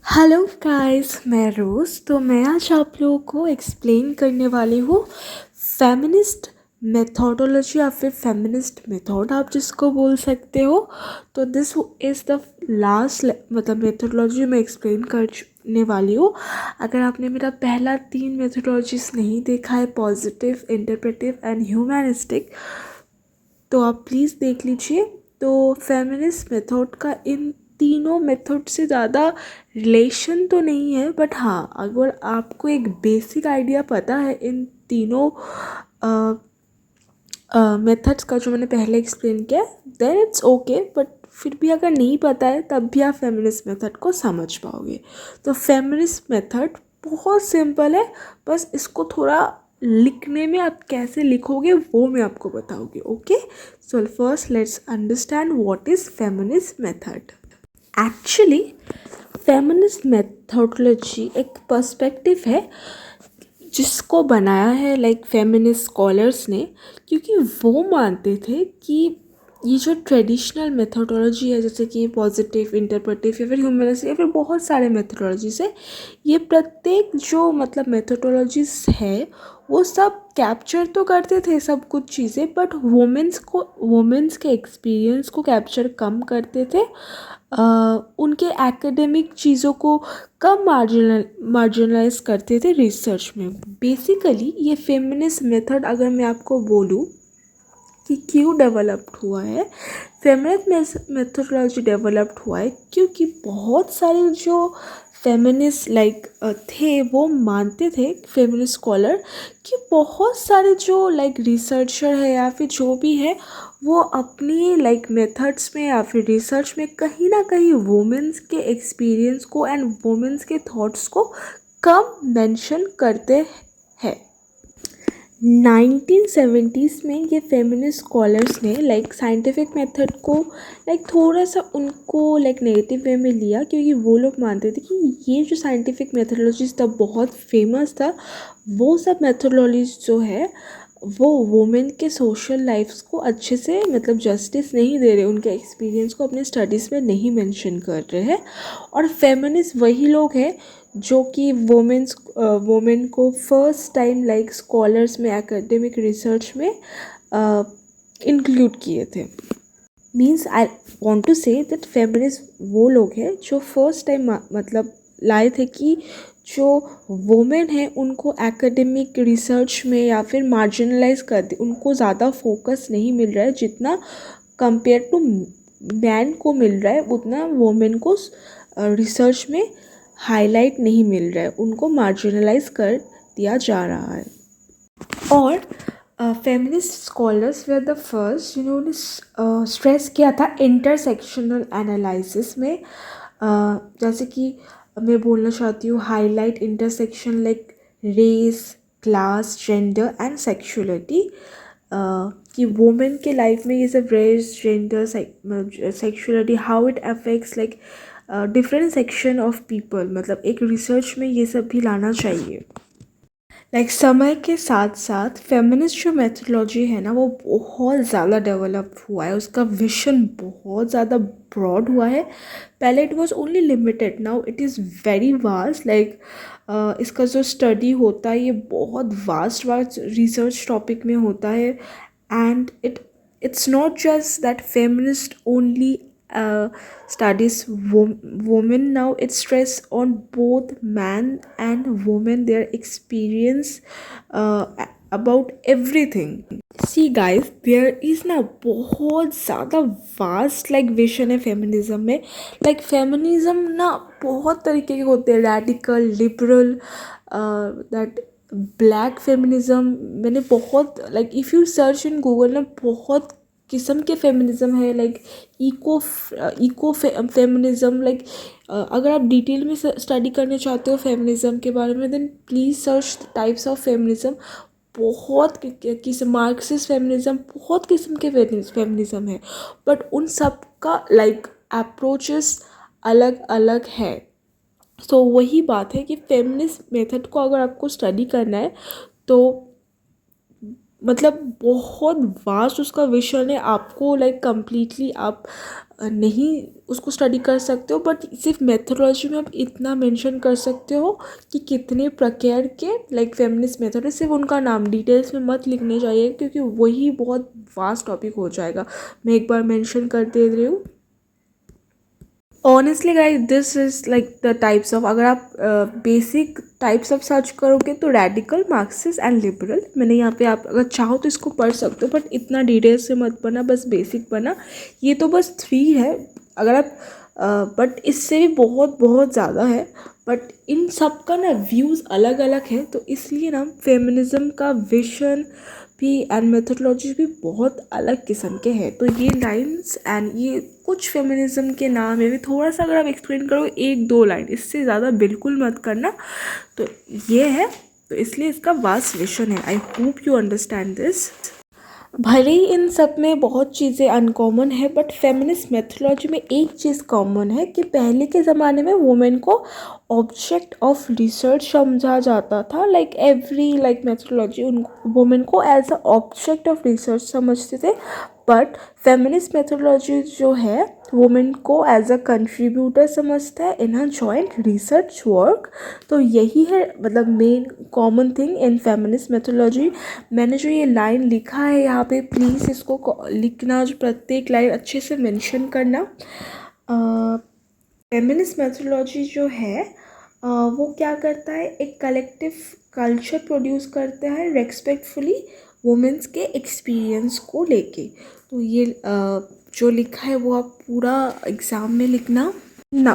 Hello guys, मैं रोज़। तो मैं आज आप लोगों को एक्सप्लेन करने वाली हूँ फेमिनिस्ट मेथोडोलॉजी या फिर फेमिनिस्ट मेथड आप जिसको बोल सकते हो। तो दिस इज़ द लास्ट मतलब मेथोडोलॉजी मैं एक्सप्लेन करने वाली हूँ। अगर आपने मेरा पहला 3 मेथोडोलॉजीज नहीं देखा है, पॉजिटिव, इंटरप्रेटिव एंड ह्यूमनिस्टिक, तो आप प्लीज़ देख लीजिए। तो फेमिनिस्ट मेथड का इन तीनों मेथड से ज़्यादा रिलेशन तो नहीं है, बट हाँ, अगर आपको एक बेसिक आइडिया पता है इन तीनों मेथड्स का जो मैंने पहले एक्सप्लेन किया, देन इट्स ओके। बट फिर भी अगर नहीं पता है तब भी आप फेमिनिस्ट मेथड को समझ पाओगे। तो फेमिनिस्ट मेथड बहुत सिंपल है, बस इसको थोड़ा लिखने में आप कैसे लिखोगे वो मैं आपको बताऊंगी। Okay, so first let's understand what is feminist method. Actually feminist methodology एक पर्सपेक्टिव है जिसको बनाया है फेमिनिस्ट स्कॉलर्स ने, क्योंकि वो मानते थे कि ये जो ट्रेडिशनल मेथोडोलॉजी है, जैसे कि पॉजिटिव, इंटरप्रेटिव या फिर ह्यूमनिस्टिक या फिर बहुत सारे मेथोडोलॉजीज है, ये प्रत्येक जो मतलब मेथोडोलॉजीज है वो सब कैप्चर तो करते थे सब कुछ चीज़ें, बट वुमेंस के एक्सपीरियंस को कैप्चर कम करते थे। उनके एकेडमिक चीज़ों को कम मार्जिनलाइज करते थे रिसर्च में। बेसिकली ये फेमिनिस्ट मेथड, अगर मैं आपको बोलूँ कि क्यों डेवलप्ड हुआ है, फेमिनिस्ट मेथोडोलॉजी डेवलप्ड हुआ है क्योंकि बहुत सारे जो फेमिनिस्ट थे वो मानते थे, फेमिनिस्ट स्कॉलर, कि बहुत सारे जो रिसर्चर है या फिर जो भी है वो अपनी मेथड्स में या फिर रिसर्च में कहीं ना कहीं वुमेन्स के एक्सपीरियंस को एंड वुमेन्स के थॉट्स को कम मेंशन करते हैं। 1970s में ये फेमिनिस्ट स्कॉलर्स ने साइंटिफिक मेथड को थोड़ा सा उनको नेगेटिव वे में लिया, क्योंकि वो लोग मानते थे कि ये जो साइंटिफिक मेथडोलॉजीज तब बहुत फेमस था, वो सब मेथडोलॉजीज जो है वो वुमेन के सोशल लाइफ्स को अच्छे से मतलब जस्टिस नहीं दे रहे, उनके एक्सपीरियंस को अपने स्टडीज़ में नहीं मेंशन कर रहे हैं। और फेमिनिस्ट वही लोग हैं जो कि वुमेन को फर्स्ट टाइम स्कॉलर्स में, एकेडमिक रिसर्च में इंक्लूड किए थे। Means I want to say that feminist वो लोग हैं जो फर्स्ट टाइम मतलब लाए थे कि जो वुमेन है उनको एकेडमिक रिसर्च में या फिर मार्जिनलाइज कर दे, उनको ज़्यादा फोकस नहीं मिल रहा है जितना कंपेयर टू मैन को मिल रहा है, उतना वुमेन को रिसर्च में हाईलाइट नहीं मिल रहा है, उनको मार्जिनलाइज कर दिया जा रहा है। और feminist scholars were the first जिन्होंने स्ट्रेस किया था इंटरसेक्शनल एनालिसिस में। जैसे कि मैं बोलना चाहती हूँ, highlight intersection like race, class, gender and sexuality. कि वुमेन के लाइफ में ये सब race, gender, sexuality, how it affects different section of people, मतलब एक रिसर्च में ये सब भी लाना चाहिए। समय के साथ साथ फेमिनिस्ट जो मेथोडोलॉजी है ना वो बहुत ज़्यादा डेवलप हुआ है, उसका विजन बहुत ज़्यादा ब्रॉड हुआ है। पहले it was only limited, now it is very vast. इसका जो स्टडी होता है ये बहुत वास्ट रिसर्च टॉपिक में होता है। And it's not just that feminist only studies women. Now it stress on both man and woman, their experience about everything. See guys, there is ना बहुत ज़्यादा वास्ट विजन है फेमिनिज्म में। Feminism ना बहुत तरीके के होते हैं, radical, liberal, that black feminism. मैंने बहुत if you search in Google ना बहुत किस्म के फेमिनिज्म है, इको फेमिनिज्म। अगर आप डिटेल में स्टडी करना चाहते हो फेमिनिज्म के बारे में, then please search types of feminism. बहुत किस्म, मार्क्सिस्ट फेमिनिज्म, बहुत किस्म के फेमिनिज्म है, बट उन सब का अप्रोचेस अलग अलग है। सो वही बात है कि फेमिनिस्ट मेथड को अगर आपको स्टडी करना है तो मतलब बहुत वास्ट उसका विषय है, आपको लाइक कम्प्लीटली आप नहीं उसको स्टडी कर सकते हो, बट सिर्फ मेथोडोलॉजी में आप इतना मेंशन कर सकते हो कि कितने प्रकार के लाइक फेमिनिस्ट मेथड है। सिर्फ उनका नाम डिटेल्स में मत लिखने चाहिए, क्योंकि वही बहुत वास्ट टॉपिक हो जाएगा। मैं एक बार मेंशन कर दे रही हूँ। Honestly guys, this is like the types of, अगर आप बेसिक टाइप्स ऑफ सर्च करोगे तो रेडिकल, मार्क्सिस्ट एंड लिबरल। मैंने यहाँ पे, आप अगर चाहो तो इसको पढ़ सकते हो, बट इतना डिटेल से मत पढ़ना, बस बेसिक पढ़ना। ये तो बस 3 है। अगर आप बट इससे भी बहुत बहुत ज़्यादा है, बट इन सब का ना व्यूज़ अलग अलग है, तो इसलिए ना फेमिनिज़्म का विजन भी एंड मेथोडोलॉजी भी बहुत अलग किस्म के हैं। तो ये लाइंस एंड ये कुछ फेमिनिज्म के नाम है भी, थोड़ा सा अगर आप एक्सप्लेन करो 1-2 लाइन, इससे ज़्यादा बिल्कुल मत करना। तो ये है, तो इसलिए इसका वास्ट विजन है। I hope you understand this. भले ही इन सब में बहुत चीज़ें अनकॉमन है, बट फेमिनिस्ट मेथोडोलॉजी में एक चीज़ कॉमन है कि पहले के ज़माने में वुमेन को ऑब्जेक्ट ऑफ रिसर्च समझा जाता था। लाइक एवरी लाइक मेथोडोलॉजी उन वुमेन को as a object of research समझते थे, बट फेमिनिस्ट मेथोडोलॉजी जो है वुमेन को एज अ कंट्रीब्यूटर समझता है इन हर जॉइंट रिसर्च वर्क। तो यही है मतलब main common thing in feminist methodology. मैंने जो ये लाइन लिखा है यहाँ पे, प्लीज़ इसको लिखना, जो प्रत्येक लाइन अच्छे से मेंशन करना। फेमिनिस्ट मेथोडोलॉजी जो है वो क्या करता है, एक कलेक्टिव कल्चर प्रोड्यूस करता है रेस्पेक्टफुली वुमेन्स के एक्सपीरियंस को लेके। तो ये जो लिखा है वो आप पूरा एग्ज़ाम में लिखना ना।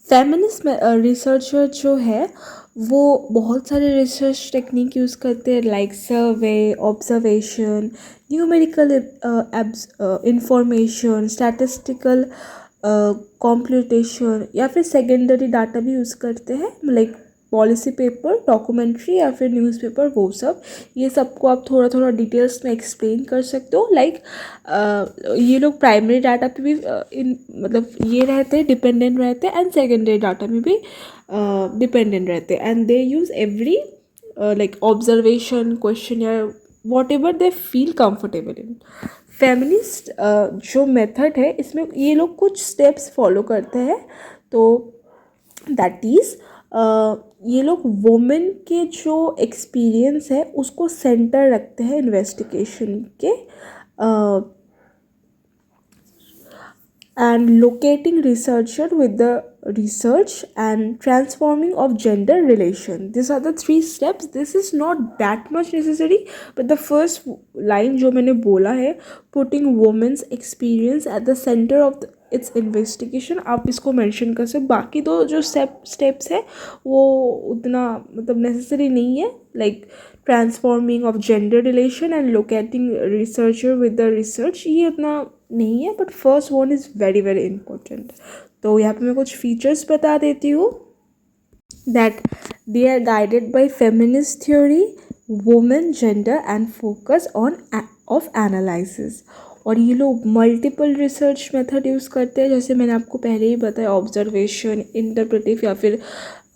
फेमिनिस्ट रिसर्चर जो है वो बहुत सारे रिसर्च टेक्निक यूज़ करते हैं, like survey, observation, numerical information, statistical computation, या फिर सेकेंडरी डाटा भी यूज़ करते हैं, लाइक पॉलिसी पेपर, डॉक्यूमेंट्री या फिर न्यूज़पेपर, वो सब। ये सबको आप थोड़ा थोड़ा डिटेल्स में एक्सप्लेन कर सकते हो। लाइक ये लोग प्राइमरी डाटा पे भी इन मतलब ये रहते हैं, डिपेंडेंट रहते हैं, एंड सेकेंडरी डाटा में भी डिपेंडेंट रहते हैं, and they use every like observation, question या whatever they feel comfortable in. Feminist जो मेथड है इसमें ये लोग कुछ स्टेप्स फॉलो करते हैं। तो दैट इज़ ये लोग वुमेन के जो एक्सपीरियंस है उसको सेंटर रखते हैं इन्वेस्टिगेशन के, and locating researcher with the research and transforming of gender relation. These are the 3 steps. This is not that much necessary, but the first line जो मैंने बोला है, putting women's experience at the center of its investigation, आप इसको mention कर सकते। बाकी दो जो स्टेप्स है वो उतना मतलब नेसेसरी नहीं है, like transforming of gender relation and locating researcher with the research, ये उतना नहीं है, but first one is very very important. तो यहाँ पे मैं कुछ फीचर्स बता देती हूँ, that they are guided by feminist theory, women, gender and focus on of analysis. और ये लोग मल्टीपल रिसर्च मेथड यूज़ करते हैं, जैसे मैंने आपको पहले ही बताया, ऑब्जर्वेशन, इंटरप्रेटिव या फिर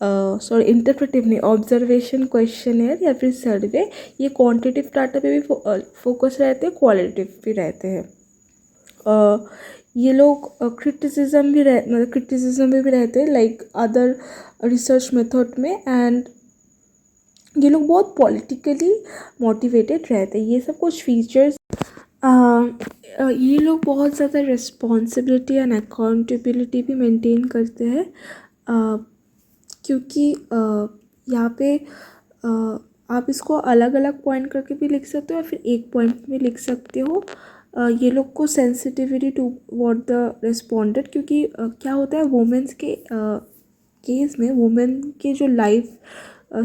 सॉरी इंटरप्रेटिव नहीं, ऑब्जर्वेशन, क्वेश्चनर या फिर सर्वे। ये क्वांटिटेटिव डाटा पे भी फोकस रहते हैं, क्वालिटेटिव भी रहते हैं। ये लोग क्रिटिसिज्म भी मतलब क्रिटिसिज्म में भी रहते हैं, लाइक अदर रिसर्च मेथड में। एंड ये लोग बहुत पॉलिटिकली मोटिवेटेड रहते हैं। ये सब कुछ फीचर्स। ये लोग बहुत ज़्यादा रिस्पॉन्सिबिलिटी एंड अकाउंटेबिलिटी भी मेंटेन करते हैं, क्योंकि यहाँ पे आप इसको अलग अलग पॉइंट करके भी लिख सकते हो या फिर एक पॉइंट में लिख सकते हो। ये लोग को sensitivity to what the responded, क्योंकि क्या होता है वुमेन्स के केस में, वुमेन के जो लाइफ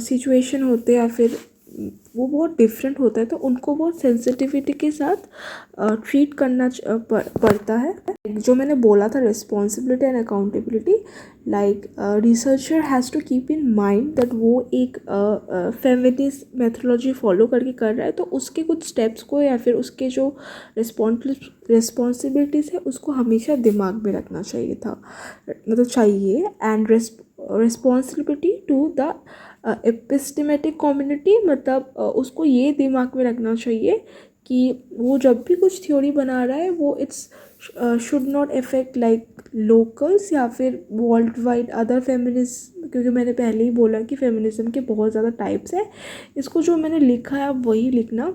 सिचुएशन होते हैं या फिर वो बहुत डिफरेंट होता है, तो उनको बहुत सेंसिटिविटी के साथ ट्रीट करना पड़ता है। जो मैंने बोला था responsibility and accountability, like researcher has to keep in mind that वो एक फेमिनिस्ट मेथोडोलॉजी फॉलो करके कर रहा है, तो उसके कुछ स्टेप्स को या फिर उसके जो रिस्पॉन्सिबिलिटीज़ है उसको हमेशा दिमाग में रखना चाहिए था, मतलब चाहिए। And responsibility to to the epistemic community, मतलब उसको ये दिमाग में रखना चाहिए कि वो जब भी कुछ थ्योरी बना रहा है वो it's should not affect like locals या फिर वर्ल्ड वाइड अदर फेमिनिस्ट, क्योंकि मैंने पहले ही बोला कि फेमिनिज्म के बहुत ज़्यादा टाइप्स हैं। इसको जो मैंने लिखा है आप वही लिखना,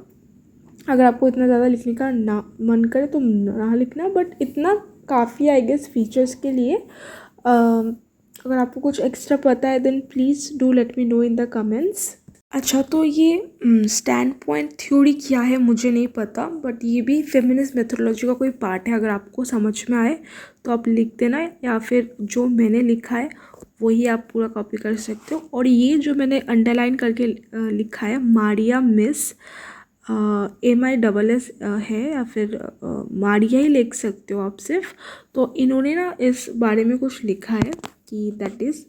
अगर आपको इतना ज़्यादा लिखने का ना मन करे तो ना लिखना, बट इतना काफ़ी है आई गेस फीचर्स के लिए। अगर आपको कुछ एक्स्ट्रा पता है then please do let me know in the comments. अच्छा, तो ये स्टैंड पॉइंट थ्योरी क्या है मुझे नहीं पता, बट ये भी फेमिनिस्ट मेथोडोलॉजी का कोई पार्ट है। अगर आपको समझ में आए तो आप लिख देना, या फिर जो मैंने लिखा है वही आप पूरा कॉपी कर सकते हो। और ये जो मैंने अंडरलाइन करके लिखा है मारिया मिस MISS है, या फिर मारिया ही लिख सकते हो आप सिर्फ। तो इन्होंने ना इस बारे में कुछ लिखा है कि दैट इज़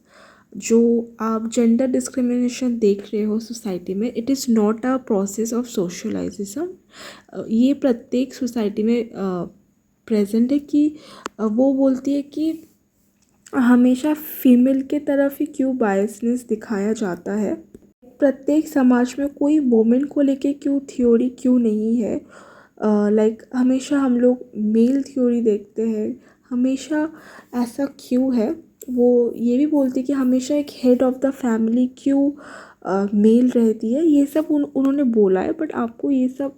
जो आप जेंडर डिस्क्रिमिनेशन देख रहे हो सोसाइटी में, it is not a process of socialization. ये प्रत्येक सोसाइटी में प्रेजेंट है कि वो बोलती है कि हमेशा फीमेल के तरफ ही क्यों बायसनेस दिखाया जाता है, प्रत्येक समाज में कोई वोमेन को लेके क्यों थ्योरी क्यों नहीं है, लाइक हमेशा हम लोग मेल थ्योरी देखते हैं, हमेशा ऐसा क्यों है। वो ये भी बोलती है कि हमेशा एक हेड ऑफ़ द फैमिली क्यों मेल रहती है। ये सब उन्होंने बोला है, बट आपको ये सब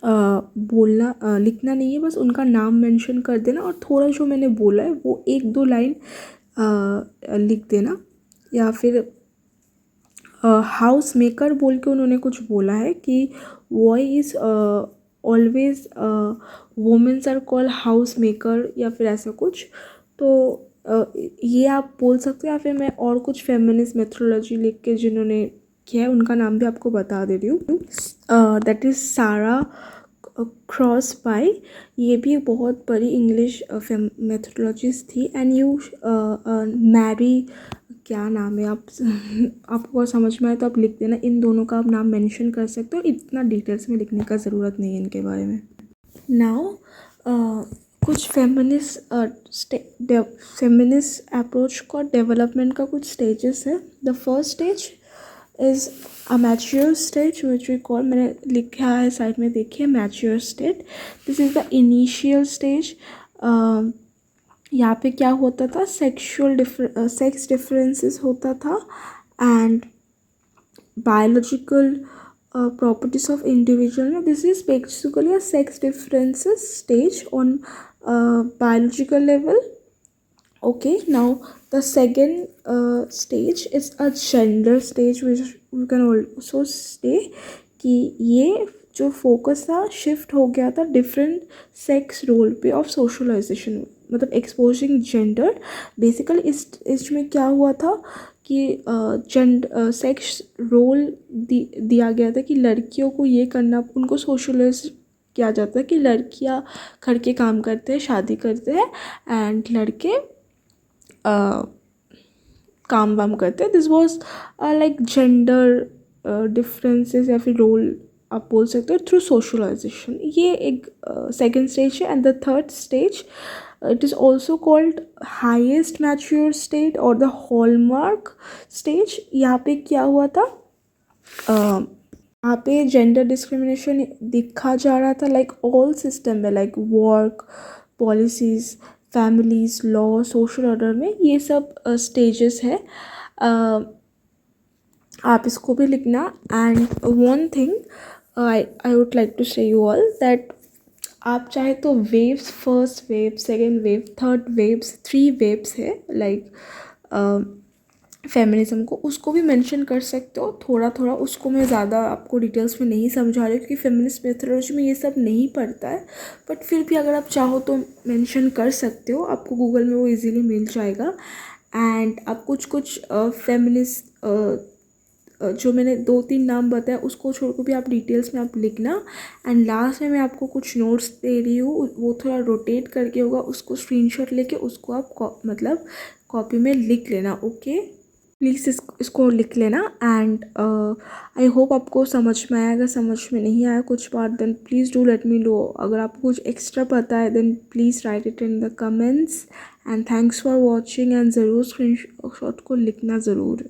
बोलना लिखना नहीं है, बस उनका नाम मेंशन कर देना और थोड़ा जो मैंने बोला है वो 1-2 लाइन लिख देना। या फिर हाउस मेकर बोल के उन्होंने कुछ बोला है कि why is always women's are called house maker, या फिर ऐसा कुछ। तो ये आप बोल सकते हो, या फिर मैं और कुछ फेमिनिस्ट मेथोडोलॉजी लिख के जिन्होंने किया है उनका नाम भी आपको बता दे रही हूँ। दैट इज़ सारा क्रॉसबाय। ये भी एक बहुत बड़ी इंग्लिश मेथोडोलॉजिस्ट थी। एंड यू मैरी, क्या नाम है, आपको अगर समझ में आए तो आप लिख देना, इन दोनों का आप नाम मेंशन कर सकते हो, इतना डिटेल्स में लिखने का ज़रूरत नहीं है इनके बारे में। नाउ कुछ फेमिनिस्ट अप्रोच का डेवलपमेंट का कुछ स्टेजेस है। The first stage is a mature stage which we call, मैंने लिखा है साइड में देखिए mature state. This is the initial stage. यहाँ पे क्या होता था, सेक्स डिफरेंसेस होता था and biological properties of individual. Now this is basically a sex differences stage on biological level. Okay, now the second stage is a gender stage which we can also say कि ये जो focus था shift हो गया था different sex role पे of socialisation, मतलब exposing gender. Basically इस में क्या हुआ था कि सेक्स रोल दिया गया था कि लड़कियों को ये करना, उनको सोशलाइज किया जाता है कि लड़कियां घर के काम करते हैं, शादी करते हैं, एंड लड़के काम वाम करते हैं। This was like gender differences या फिर रोल आप बोल सकते हो थ्रू सोशलाइजेशन। ये एक सेकेंड स्टेज है। And the third stage, it is also called highest mature state or the hallmark stage। यहाँ पे क्या हुआ था, यहाँ पे जेंडर डिस्क्रिमिनेशन दिखा जा रहा था लाइक ऑल सिस्टम में, like work, policies, families, law, social order में, ये सब स्टेजेस है। आप इसको भी लिखना। And one thing I would like to say you all that आप चाहे तो waves, first wave, second wave, third waves, 3 waves है लाइक फेमिनिज्म को, उसको भी मेंशन कर सकते हो थोड़ा थोड़ा। उसको मैं ज़्यादा आपको डिटेल्स में नहीं समझा रही क्योंकि फेमिनिस्ट मेथोडोलॉजी में ये सब नहीं पड़ता है, बट फिर भी अगर आप चाहो तो मेंशन कर सकते हो, आपको गूगल में वो इजीली मिल जाएगा। एंड आप कुछ फेमिनिस्ट जो मैंने 2-3 नाम बताया उसको छोड़ कर भी आप डिटेल्स में आप लिखना। एंड लास्ट में मैं आपको कुछ नोट्स दे रही हूँ, वो थोड़ा रोटेट करके होगा, उसको स्क्रीनशॉट लेके उसको आप मतलब कॉपी में लिख लेना। ओके, प्लीज़ इसको लिख लेना। एंड आई होप आपको समझ में आया। अगर समझ में नहीं आया कुछ बात, then please do let me know. अगर आपको कुछ एक्स्ट्रा पता है then please write it in the comments. And thanks for watching. And ज़रूर स्क्रीन शॉट को लिखना ज़रूर।